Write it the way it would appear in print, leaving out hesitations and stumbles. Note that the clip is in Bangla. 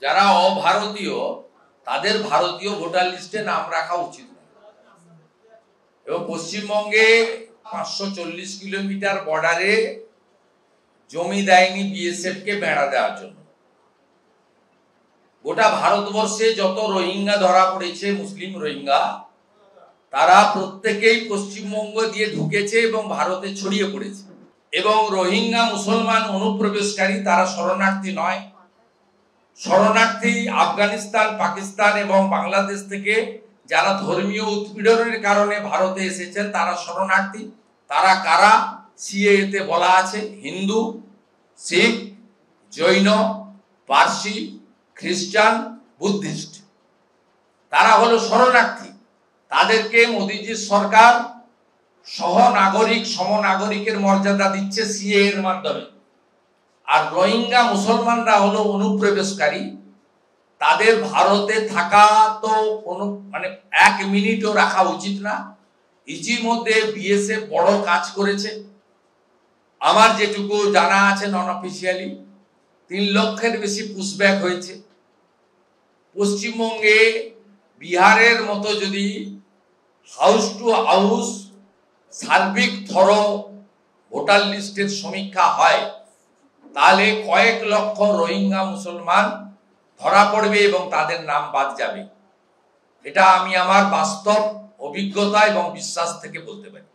যারা অভারতীয় তাদের ভারতীয় ভোটার লিস্টে নাম রাখা উচিত নয়। এবং পশ্চিমবঙ্গে 540 কিলোমিটার বর্ডারে জমি দেয়নি বিএসএফ কে বেড়া দেওয়ার জন্য। গোটা ভারতবর্ষে যত রোহিঙ্গা ধরা পড়েছে, মুসলিম রোহিঙ্গা, তারা প্রত্যেকেই পশ্চিমবঙ্গ দিয়ে ঢুকেছে এবং ভারতে ছড়িয়ে পড়েছে। এবং রোহিঙ্গা মুসলমান অনুপ্রবেশকারী, তারা শরণার্থী নয়। শরণার্থী আফগানিস্তান, পাকিস্তান এবং বাংলাদেশ থেকে যারা ধর্মীয় উৎপীড়নের কারণে ভারতে এসেছেন তারা শরণার্থী। তারা কারা? সিএএতে বলা আছে হিন্দু, শিখ, জৈন, পার্সি, খ্রিস্টান, বুদ্ধিস্ট। তারা হলো শরণার্থী। তাদেরকে মোদিজির সরকার সহনাগরিক, সমনাগরিকের মর্যাদা দিচ্ছে সিএএ এর মাধ্যমে। আর রোহিঙ্গা মুসলমানরা হলো অনুপ্রবেশকারী। তাদের ভারতে থাকা তো কোনো এক মিনিটও রাখা উচিত না। ইতিমধ্যে বিএসএফ বড় কাজ করেছে। আমার যেটুকু জানা আছে নন অফিসিয়ালি 3 লক্ষের বেশি পুশব্যাক হয়েছে। পশ্চিমবঙ্গে বিহারের মতো যদি হাউস টু হাউস সার্বিক থরো ভোটার লিস্টের সমীক্ষা হয়, তাহলে কয়েক লক্ষ রোহিঙ্গা মুসলমান ধরা পড়বে এবং তাদের নাম বাদ যাবে। এটা আমি আমার বাস্তব অভিজ্ঞতা এবং বিশ্বাস থেকে বলতে পারি।